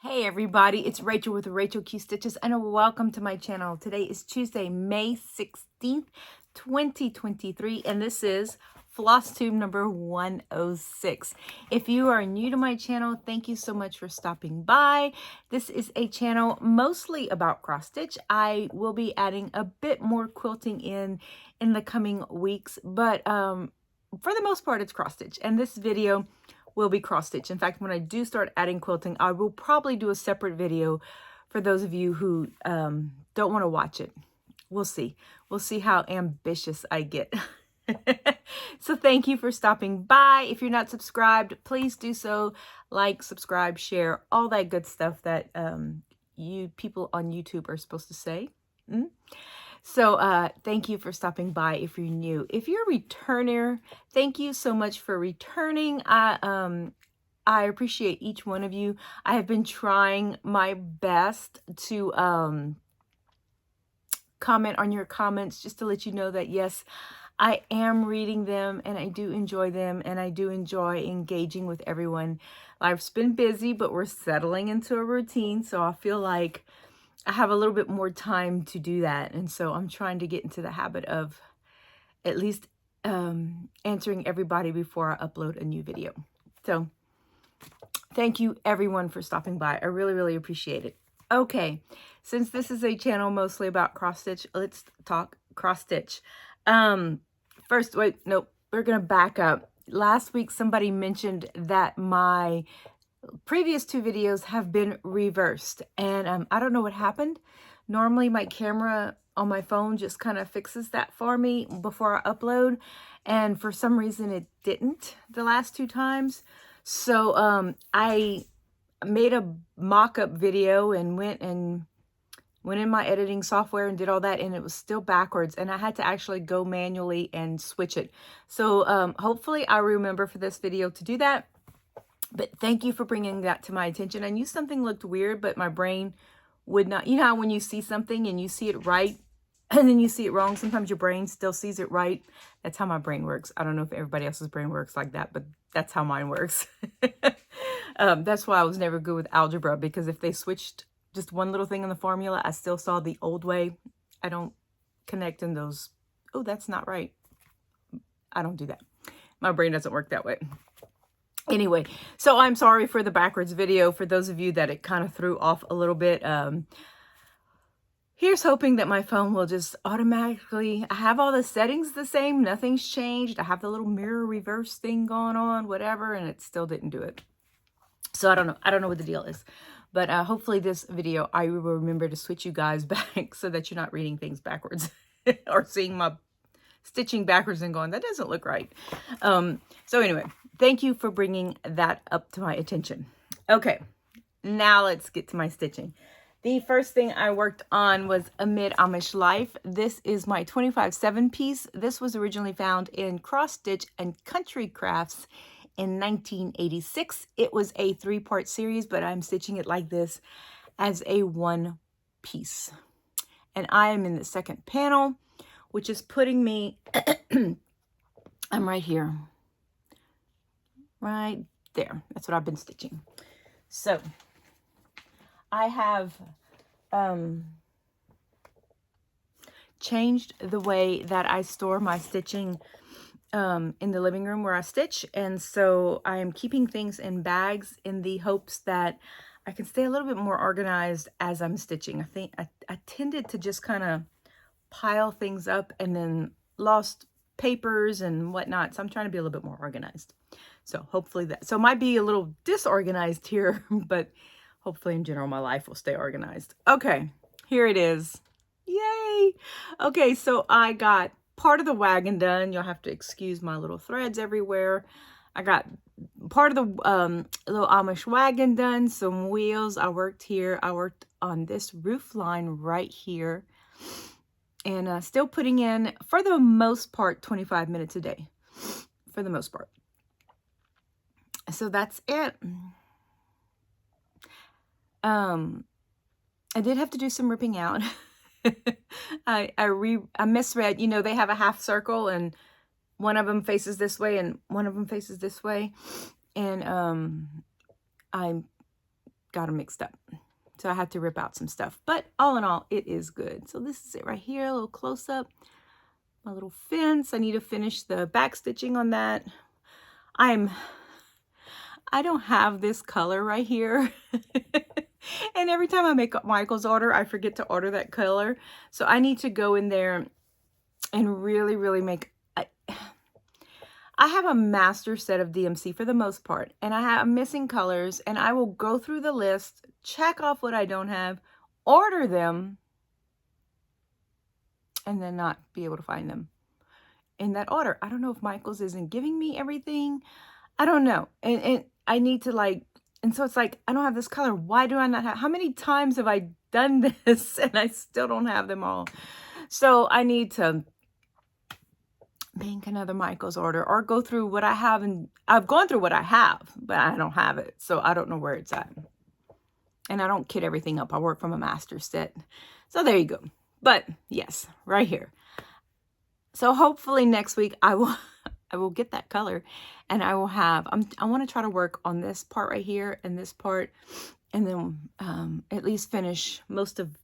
Hey everybody, it's Rachel with Rachel Q Stitches and welcome to my channel. Today is Tuesday, May 16th, 2023, and this is FlossTube number 106. If you are new to my channel, thank you so much for stopping by. This is a channel mostly about cross stitch. I will be adding a bit more quilting in the coming weeks, but for the most part it's cross stitch, and this video will be cross stitch. In fact, when I do start adding quilting, I will probably do a separate video for those of you who don't want to watch it. We'll see. We'll see how ambitious I get. So thank you for stopping by. If you're not subscribed, please do so. Like, subscribe, share, all that good stuff that you people on YouTube are supposed to say. So thank you for stopping by if you're new. If you're a returner, thank you so much for returning. I appreciate each one of you. I have been trying my best to comment on your comments just to let you know that yes, I am reading them and I do enjoy them and I do enjoy engaging with everyone. Life's been busy, but we're settling into a routine, so I feel like I have a little bit more time to do that. And so I'm trying to get into the habit of at least answering everybody before I upload a new video. So thank you everyone for stopping by. I really, really appreciate it. Okay, since this is a channel mostly about cross stitch, let's talk cross stitch. First, wait, nope, we're gonna back up. Last week, somebody mentioned that my previous two videos have been reversed, and I don't know what happened. Normally my camera on my phone just kind of fixes that for me before I upload, and for some reason it didn't the last two times. So I made a mock-up video and went in my editing software and did all that, and it was still backwards, and I had to actually go manually and switch it. So hopefully I remember for this video to do that. But thank you for bringing that to my attention. I knew something looked weird, but my brain would not. You know how when you see something and you see it right and then you see it wrong, sometimes your brain still sees it right. That's how my brain works. I don't know if everybody else's brain works like that, but that's how mine works. That's why I was never good with algebra, because if they switched just one little thing in the formula, I still saw the old way. I don't connect in those. Oh, that's not right. I don't do that. My brain doesn't work that way. Anyway, so I'm sorry for the backwards video. For those of you that it kind of threw off a little bit, here's hoping that my phone will just automatically, I have all the settings the same, nothing's changed. I have the little mirror reverse thing going on, whatever, and it still didn't do it. So I don't know what the deal is. But hopefully this video, I will remember to switch you guys back so that you're not reading things backwards or seeing my stitching backwards and going, that doesn't look right. So anyway, thank you for bringing that up to my attention. Okay, now let's get to my stitching. The first thing I worked on was Amish Life. This is my 25/7 piece. This was originally found in Cross Stitch and Country Crafts in 1986. It was a 3-part series, but I'm stitching it like this as a 1 piece. And I am in the second panel, which is putting me, I'm right here. Right there. That's what I've been stitching. So I have changed the way that I store my stitching in the living room where I stitch. And so I am keeping things in bags in the hopes that I can stay a little bit more organized as I'm stitching. I think I tended to just kind of pile things up and then lost papers and whatnot. So I'm trying to be a little bit more organized. So hopefully that, so it might be a little disorganized here, but hopefully in general, my life will stay organized. Okay, here it is. Yay. Okay, so I got part of the wagon done. You'll have to excuse my little threads everywhere. I got part of the little Amish wagon done, some wheels. I worked here. I worked on this roof line right here. And still putting in, for the most part, 25 minutes a day. For the most part. So that's it. I did have to do some ripping out. I misread, you know, they have a half circle and one of them faces this way and one of them faces this way. And I got them mixed up. So I had to rip out some stuff. But all in all, it is good. So this is it right here, a little close-up. My little fence. I need to finish the back stitching on that. I don't have this color right here. And every time I make Michael's order, I forget to order that color. So I need to go in there and really, really make... I have a master set of DMC for the most part, and I'm missing colors, and I will go through the list, check off what I don't have, order them, and then not be able to find them in that order. I don't know if Michael's isn't giving me everything. I don't know. And I need to like, and so it's like, I don't have this color. Why do I not have, how many times have I done this and I still don't have them all? So I need to make another Michael's order or go through what I have. And I've gone through what I have, but I don't have it. So I don't know where it's at. And I don't kit everything up. I work from a master set. So there you go. But yes, right here. So hopefully next week I will get that color, and I will have, I want to try to work on this part right here and this part, and then at least finish most of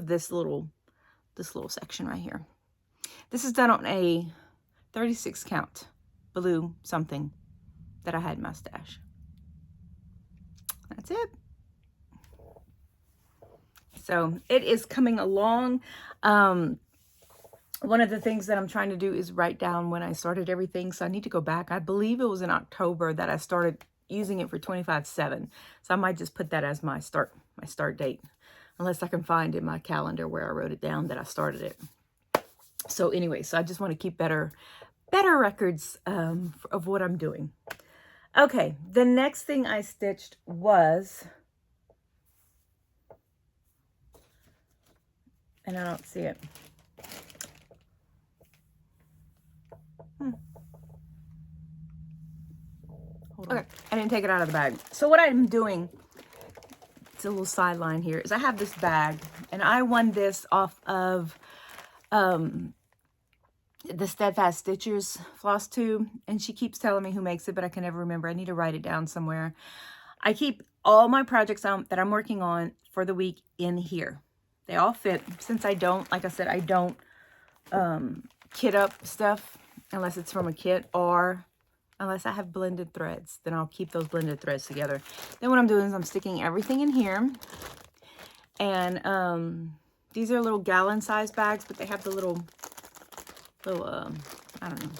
this little section right here. This is done on a 36 count blue something that I had in my stash. That's it. So it is coming along. One of the things that I'm trying to do is write down when I started everything. So I need to go back. I believe it was in October that I started using it for 25/7. So I might just put that as my start date, unless I can find in my calendar where I wrote it down that I started it. So anyway, so I just want to keep better records of what I'm doing. Okay, the next thing I stitched was, and I don't see it. Okay, I didn't take it out of the bag. So what I'm doing, it's a little sideline here, is I have this bag, and I won this off of the Steadfast Stitchers FlossTube, and she keeps telling me who makes it, but I can never remember. I need to write it down somewhere. I keep all my projects that I'm working on for the week in here. They all fit, since I don't, like I said, I don't kit up stuff unless it's from a kit, or unless I have blended threads. Then I'll keep those blended threads together. Then what I'm doing is I'm sticking everything in here. And these are little gallon-sized bags, but they have the little I don't know,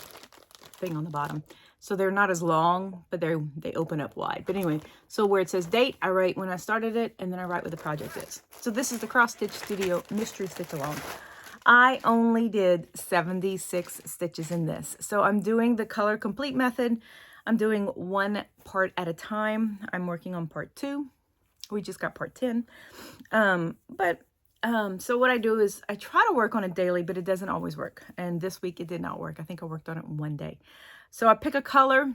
thing on the bottom. So they're not as long, but they open up wide. But anyway, so where it says date, I write when I started it, and then I write what the project is. So this is the Cross Stitch Studio Mystery Stitch Along. I only did 76 stitches in this. So I'm doing the color complete method. I'm doing one part at a time. I'm working on part 2. We just got part 10. So what I do is I try to work on it daily, but it doesn't always work. And this week it did not work. I think I worked on it one day. So I pick a color.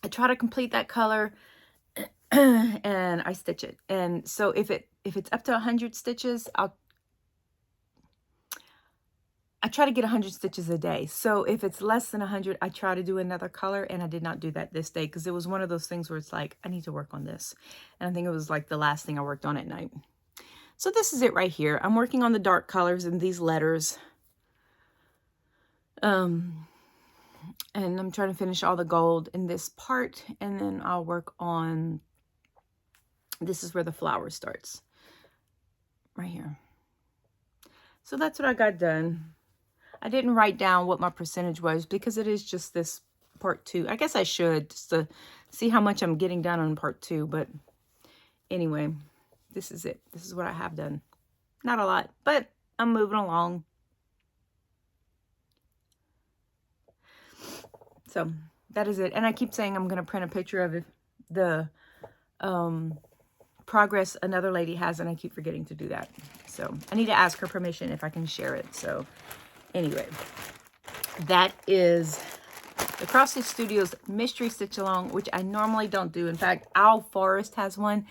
I try to complete that color and I stitch it. And so if it's up to 100 stitches, I try to get 100 stitches a day. So if it's less than 100, I try to do another color, and I did not do that this day because it was one of those things where it's like, I need to work on this. And I think it was like the last thing I worked on at night. So this is it right here. I'm working on the dark colors in these letters. And I'm trying to finish all the gold in this part, and then I'll work on, this is where the flower starts, right here. So that's what I got done. I didn't write down what my percentage was because it is just this part 2. I guess I should, just to see how much I'm getting done on part 2. But anyway, this is it. This is what I have done. Not a lot, but I'm moving along. So that is it. And I keep saying I'm going to print a picture of the progress another lady has, and I keep forgetting to do that. So I need to ask her permission if I can share it. So anyway, that is the Cross Stitch Studios Mystery Stitch Along, which I normally don't do. In fact, Owl Forest has one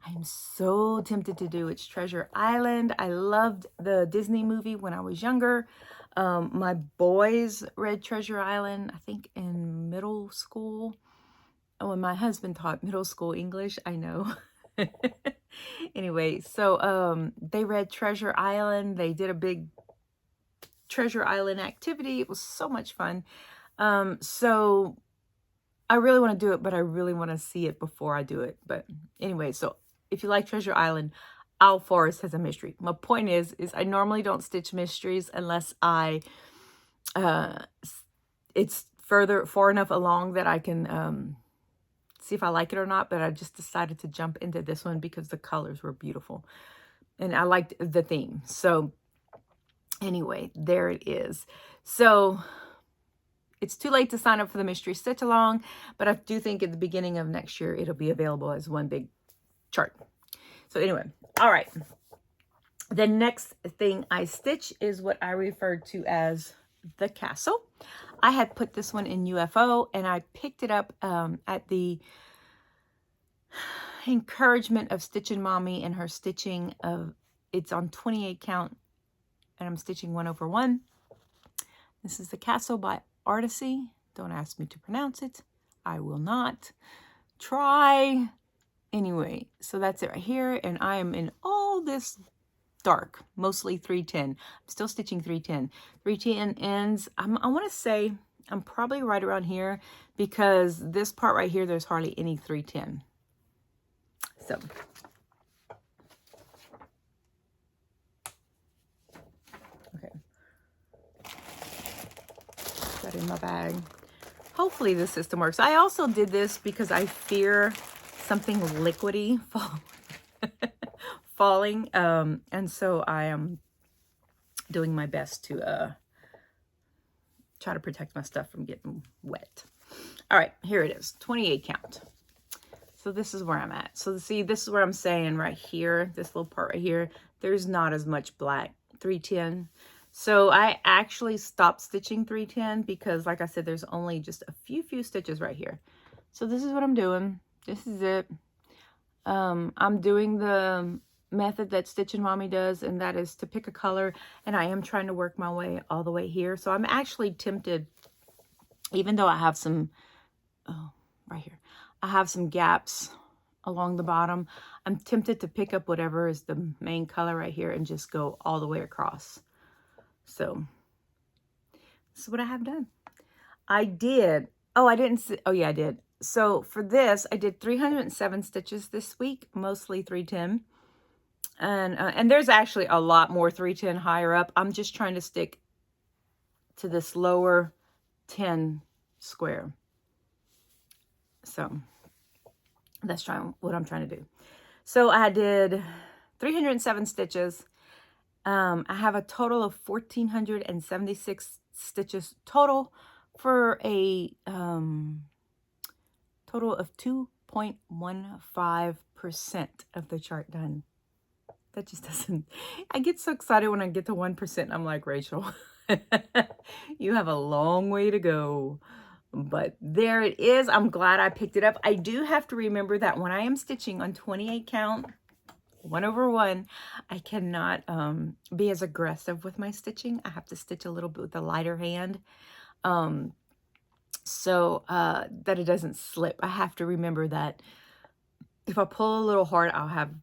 I'm so tempted to do. It's Treasure Island. I loved the Disney movie when I was younger. My boys read Treasure Island, I think in middle school. Oh, and my husband taught middle school English, I know. Anyway, so they read Treasure Island. They did a big Treasure Island activity. It was so much fun. So I really want to do it, but I really want to see it before I do it. But anyway, so if you like Treasure Island, Owl Forest has a mystery. My point is I normally don't stitch mysteries unless it's far enough along that I can see if I like it or not. But I just decided to jump into this one because the colors were beautiful and I liked the theme. So anyway, there it is. So it's too late to sign up for the mystery stitch along, but I do think at the beginning of next year it'll be available as one big chart. So anyway, all right. The next thing I stitch is what I refer to as the castle. I had put this one in UFO and I picked it up at the encouragement of Stitchin' Mommy and her stitching of, it's on 28 count and I'm stitching 1/1. This is the castle by Artisy. Don't ask me to pronounce it. I will not try. Anyway, so that's it right here. And I am in all this dark, mostly 310. I'm still stitching 310. 310 ends, I want to say I'm probably right around here because this part right here, there's hardly any 310. So okay, put that in my bag. Hopefully the system works. I also did this because I fear something liquidy falling, and so I am doing my best to try to protect my stuff from getting wet. All right, here it is, 28 count. So this is where I'm at. So see, this is where I'm saying right here, this little part right here, there's not as much black. 310. So I actually stopped stitching 310 because, like I said, there's only just a few stitches right here. So this is what I'm doing. This is it. I'm doing the method that Stitchin' Mommy does, and that is to pick a color, and I am trying to work my way all the way here. So I'm actually tempted, even though I have some, right here, I have some gaps along the bottom, I'm tempted to pick up whatever is the main color right here and just go all the way across. So this is what I have done. I did, I did. So for this, I did 307 stitches this week, mostly 310. And there's actually a lot more 310 higher up. I'm just trying to stick to this lower 10 square. So that's what I'm trying to do. So I did 307 stitches. I have a total of 1,476 stitches total for a total of 2.15% of the chart done. That just doesn't, I get so excited when I get to 1%. I'm like, Rachel, you have a long way to go. But there it is. I'm glad I picked it up. I do have to remember that when I am stitching on 28 count, 1/1, I cannot be as aggressive with my stitching. I have to stitch a little bit with a lighter hand. So that it doesn't slip. I have to remember that if I pull a little hard, I'll have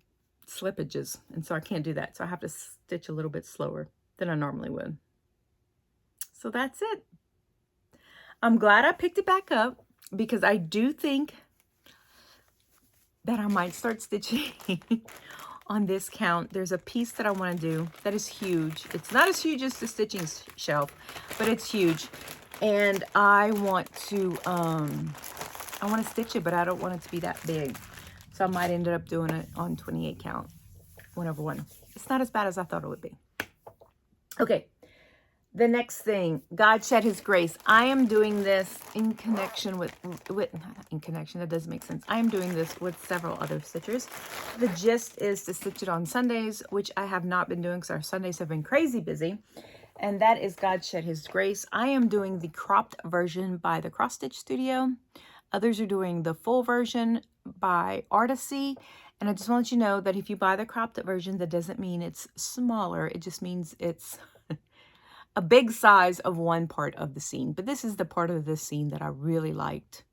slippages, and so I can't do that. So I have to stitch a little bit slower than I normally would. So that's it. I'm glad I picked it back up because I do think that I might start stitching on this count. There's a piece that I want to do that is huge. It's not as huge as the stitching shelf, but it's huge. And I want to stitch it, but I don't want it to be that big. So I might end up doing it on 28 count, 1/1. It's not as bad as I thought it would be. Okay, the next thing, God Shed His Grace. I am doing this in connection with that doesn't make sense. I am doing this with several other stitchers. The gist is to stitch it on Sundays, which I have not been doing because our Sundays have been crazy busy. And that is God Shed His Grace. I am doing the cropped version by the Cross Stitch Studio. Others are doing the full version by Artisy. And I just want to let you know that if you buy the cropped version, that doesn't mean it's smaller. It just means it's a big size of one part of the scene. But this is the part of the scene that I really liked.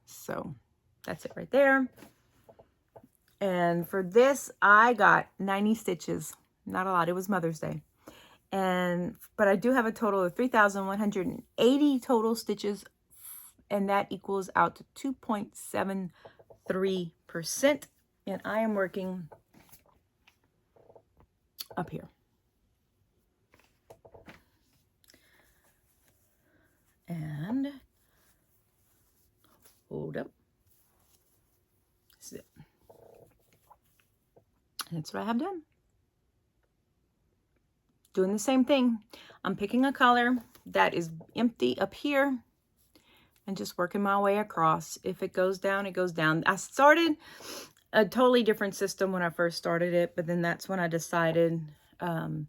So that's it right there. And for this, I got 90 stitches. Not a lot. It was Mother's Day. But I do have a total of 3,180 total stitches, and that equals out to 2.73%. And I am working up here. And hold up. This is it. And that's what I have done. Doing the same thing. I'm picking a color that is empty up here and just working my way across. If it goes down, it goes down. I started a totally different system when I first started it, but then that's when I decided I'm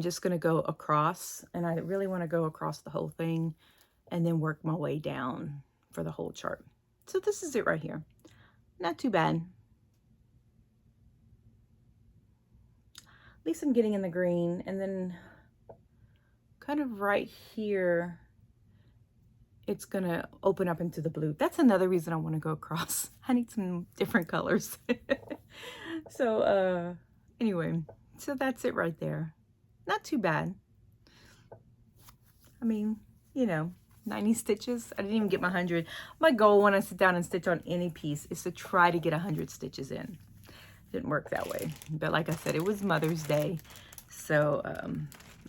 just going to go across, and I really want to go across the whole thing and then work my way down for the whole chart. So this is it right here. Not too bad. At least I'm getting in the green, and then kind of right here, it's gonna open up into the blue. That's another reason I want to go across. I need some different colors. So anyway, so that's it right there. Not too bad. I mean, you know, 90 stitches. I didn't even get my 100. My goal when I sit down and stitch on any piece is to try to get 100 stitches in. Didn't work that way, but like I said, it was Mother's Day, so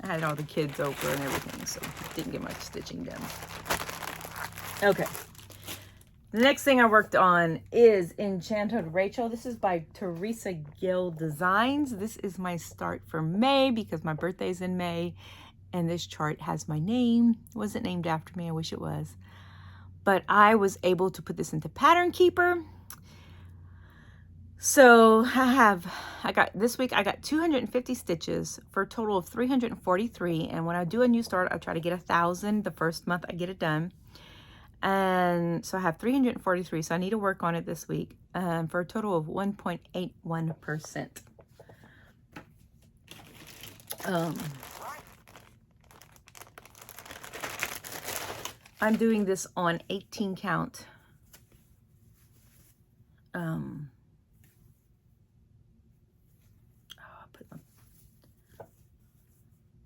I had all the kids over and everything, so didn't get much stitching done. Okay, the next thing I worked on is Enchanted Rachel. This is by Teresa Gil Designs. This is my start for May because my birthday's in May, and this chart has my name. It wasn't named after me. I wish it was, but I was able to put this into Pattern Keeper. So this week I got 250 stitches for a total of 343. And when I do a new start, I try to get 1,000 the first month I get it done. And so I have 343. So I need to work on it this week for a total of 1.81%. I'm doing this on 18 count.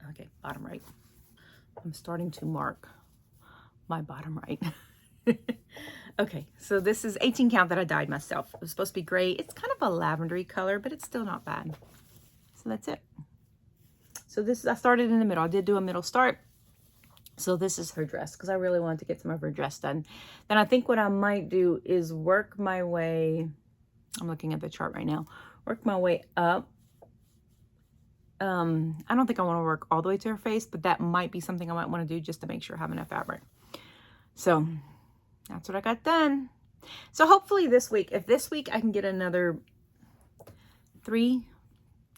Okay, bottom right. I'm starting to mark my bottom right. Okay, so this is 18 count that I dyed myself. It was supposed to be gray. It's kind of a lavendery color, but it's still not bad. So that's it. So this is, I started in the middle. I did do a middle start. So this is her dress because I really wanted to get some of her dress done. Then I think what I might do is work my way, I'm looking at the chart right now, work my way up. I don't think I want to work all the way to her face, but that might be something I might want to do just to make sure I have enough fabric. So that's what I got done. So hopefully this week, if this week I can get another 300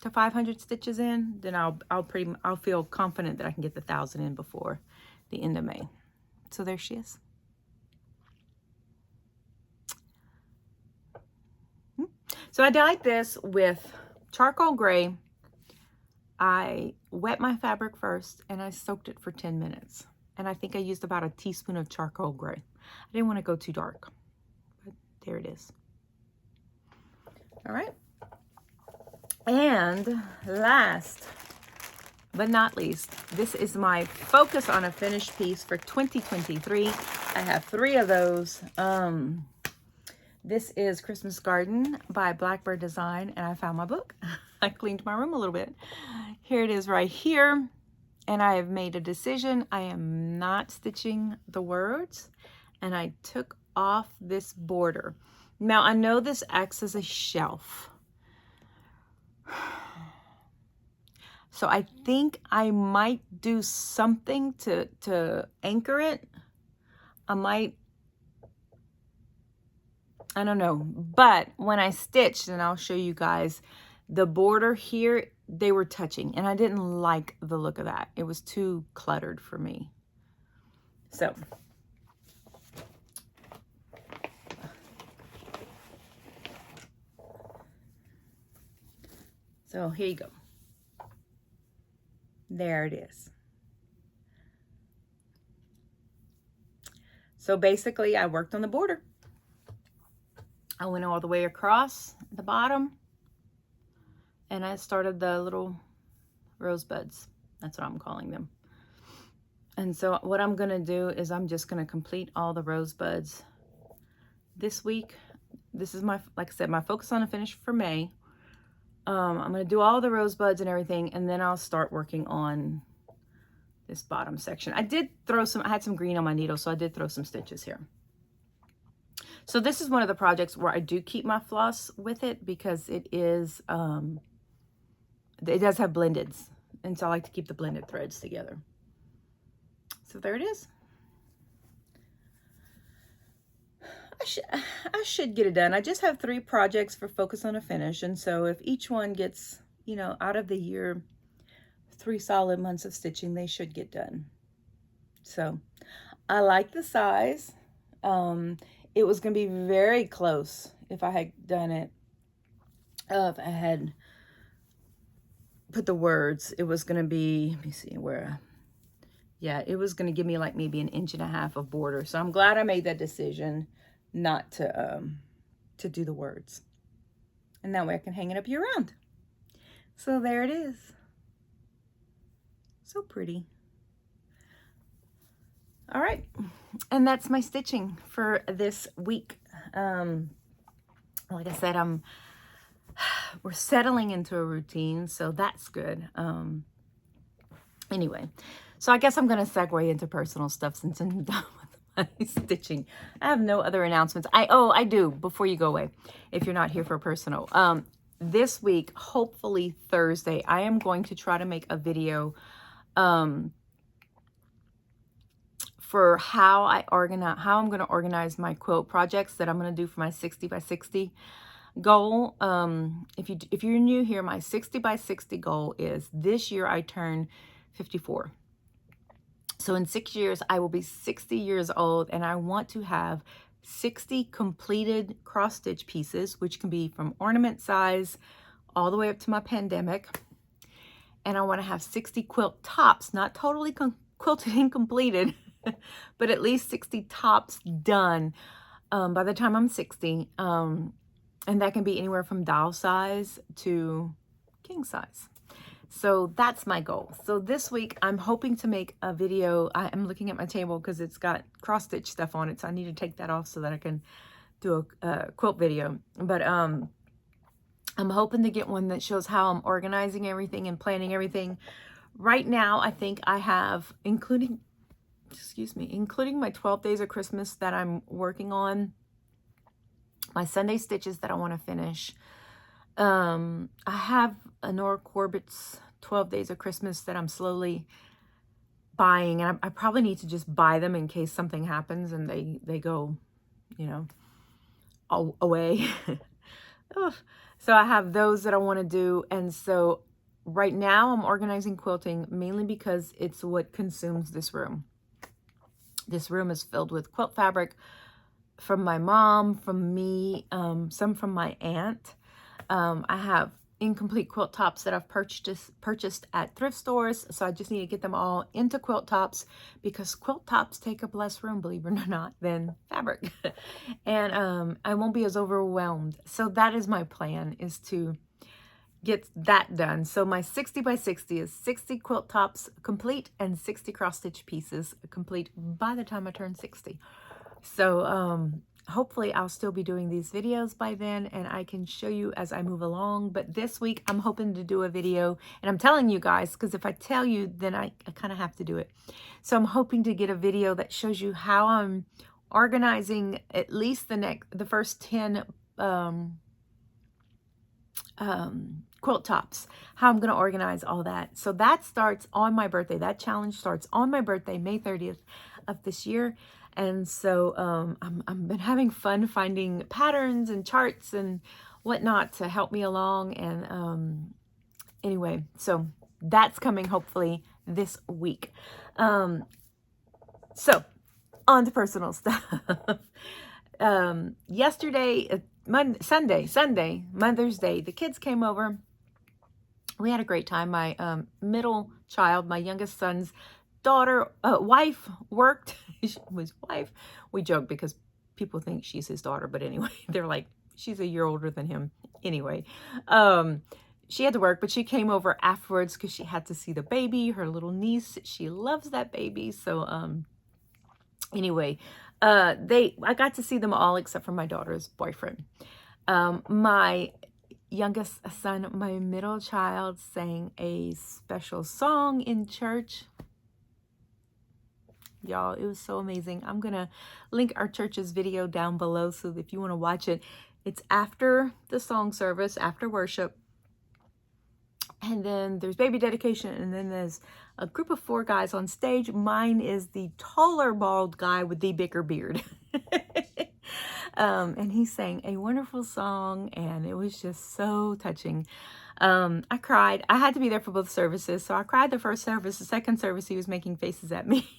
to 500 stitches in, then I'll feel confident that I can get the 1,000 in before the end of May. So there she is. So I dyed this with charcoal gray. I wet my fabric first and I soaked it for 10 minutes. And I think I used about a teaspoon of charcoal gray. I didn't want to go too dark, but there it is. All right. And last but not least, this is my focus on a finished piece for 2023. I have 3 of those. This is Christmas Garden by Blackbird Design, and I found my book. I cleaned my room a little bit. Here it is right here, and I have made a decision. I am not stitching the words, and I took off this border. Now, I know this acts as a shelf. So I think I might do something to anchor it. I don't know, but when I stitched, and I'll show you guys, the border here, they were touching, and I didn't like the look of that. It was too cluttered for me. So here you go. There it is. So basically I worked on the border. I went all the way across the bottom and I started the little rosebuds. That's what I'm calling them. And so what I'm gonna do is I'm just gonna complete all the rosebuds this week. This is my, like I said, my focus on a finish for May. I'm gonna do all the rosebuds and everything, and then I'll start working on this bottom section. I had some green on my needle, so I did throw some stitches here. So this is one of the projects where I do keep my floss with it because it is, it does have blendeds. And so I like to keep the blended threads together. So there it is. I should get it done. I just have 3 projects for focus on a finish. And so if each one gets, you know, out of the year, 3 solid months of stitching, they should get done. So I like the size. It was going to be very close if I had done it. If I had put the words, it was going to be, let me see where, yeah, it was going to give me like maybe 1.5 inches of border. So I'm glad I made that decision not to do the words. And that way I can hang it up year round. So there it is. So pretty. All right. And that's my stitching for this week. Like I said, we're settling into a routine, so that's good. Anyway, so I guess I'm going to segue into personal stuff since I'm done with my stitching. I have no other announcements. I do, before you go away, if you're not here for personal. This week, hopefully Thursday, I am going to try to make a video for how I'm going to organize my quilt projects that I'm going to do for my 60 by 60 goal. If you're new here, my 60 by 60 goal is this year I turn 54. So in 6 years, I will be 60 years old, and I want to have 60 completed cross-stitch pieces, which can be from ornament size all the way up to my pandemic. And I want to have 60 quilt tops, not totally quilted and completed, but at least 60 tops done by the time I'm 60. And that can be anywhere from doll size to king size. So that's my goal. So this week I'm hoping to make a video. I'm looking at my table because it's got cross stitch stuff on it. So I need to take that off so that I can do a quilt video. But I'm hoping to get one that shows how I'm organizing everything and planning everything. Right now, I think I have, including my 12 days of Christmas that I'm working on, my Sunday stitches that I want to finish. I have a Nora Corbett's 12 Days of Christmas that I'm slowly buying, and I probably need to just buy them in case something happens and they go, you know, away. So I have those that I want to do, and so right now I'm organizing quilting mainly because it's what consumes this room. This room is filled with quilt fabric from my mom, from me, some from my aunt. I have incomplete quilt tops that I've purchased at thrift stores, so I just need to get them all into quilt tops because quilt tops take up less room, believe it or not, than fabric. And I won't be as overwhelmed. So that is my plan, is to get that done. So my 60 by 60 is 60 quilt tops complete and 60 cross stitch pieces complete by the time I turn 60. So hopefully I'll still be doing these videos by then and I can show you as I move along. But this week I'm hoping to do a video, and I'm telling you guys because if I tell you, then I kind of have to do it. So I'm hoping to get a video that shows you how I'm organizing at least the first 10 quilt tops, how I'm going to organize all that. So that starts on my birthday. That challenge starts on my birthday, May 30th of this year. And so I've been having fun finding patterns and charts and whatnot to help me along. And anyway, so that's coming hopefully this week. So on to personal stuff. Yesterday, Sunday, Mother's Day, the kids came over. We had a great time. My middle child, my youngest son's wife worked. She was wife. We joke because people think she's his daughter, but anyway, they're like she's a year older than him. Anyway, she had to work, but she came over afterwards because she had to see the baby, her little niece. She loves that baby. So, anyway, I got to see them all except for my daughter's boyfriend. My youngest son, my middle child, sang a special song in church. Y'all, it was so amazing. I'm going to link our church's video down below, so if you want to watch it, it's after the song service, after worship. And then there's baby dedication, and then there's a group of 4 guys on stage. Mine is the taller bald guy with the bigger beard. And he sang a wonderful song, and it was just so touching. I cried. I had to be there for both services, so I cried the first service. The second service, he was making faces at me.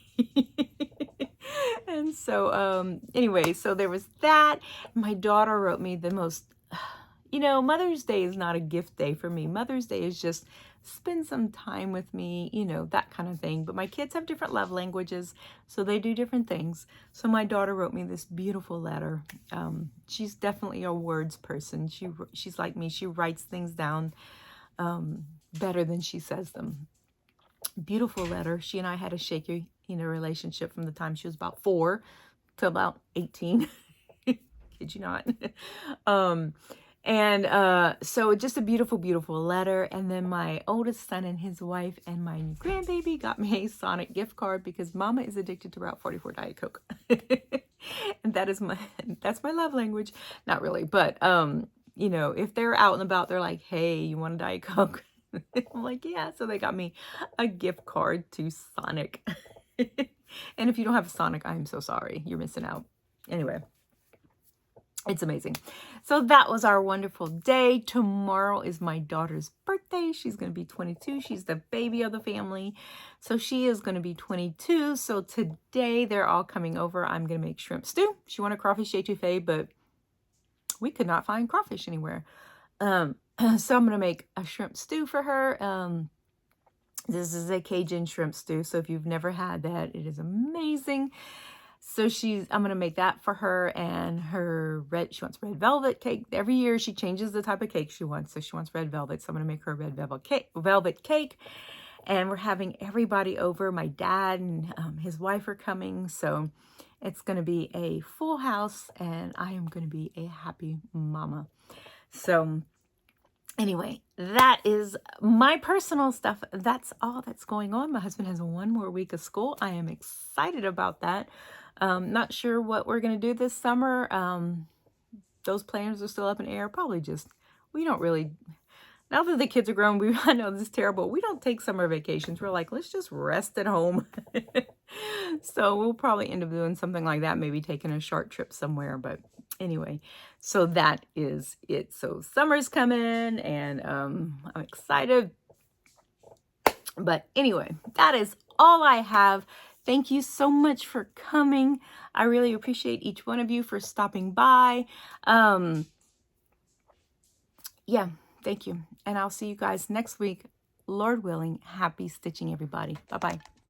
And so, anyway, so there was that. My daughter wrote me the most, you know, Mother's Day is not a gift day for me. Mother's Day is just spend some time with me, you know, that kind of thing. But my kids have different love languages, so they do different things. So my daughter wrote me this beautiful letter. She's definitely a words person. She's like me. She writes things down better than she says them. Beautiful letter. She and I had a shaky, you know, relationship from the time she was about 4 to about 18. Kid you not. So just a beautiful, beautiful letter. And then my oldest son and his wife and my new grandbaby got me a Sonic gift card because Mama is addicted to Route 44 Diet Coke. And that's my love language. Not really, but you know, if they're out and about, they're like, hey, you want a Diet Coke? I'm like, yeah. So they got me a gift card to Sonic. And if you don't have a Sonic, I'm so sorry. You're missing out. Anyway, it's amazing. So that was our wonderful day. Tomorrow is my daughter's birthday. She's going to be 22. She's the baby of the family. So she is going to be 22. So today they're all coming over. I'm going to make shrimp stew. She wanted crawfish étouffée, but we could not find crawfish anywhere. So I'm going to make a shrimp stew for her. This is a Cajun shrimp stew. So if you've never had that, it is amazing. So I'm going to make that for her, and she wants red velvet cake. Every year she changes the type of cake she wants. So she wants red velvet. So I'm going to make her a red velvet cake. And we're having everybody over. My dad and his wife are coming. So it's going to be a full house, and I am going to be a happy mama. So anyway, that is my personal stuff. That's all that's going on. My husband has 1 more week of school. I am excited about that. Not sure what we're going to do this summer. Those plans are still up in the air. Probably just, we don't really, now that the kids are grown, I know this is terrible. We don't take summer vacations. We're like, let's just rest at home. So we'll probably end up doing something like that. Maybe taking a short trip somewhere. But anyway, so that is it. So summer's coming, and I'm excited. But anyway, that is all I have. Thank you so much for coming. I really appreciate each one of you for stopping by. Yeah, thank you. And I'll see you guys next week. Lord willing, happy stitching, everybody. Bye-bye.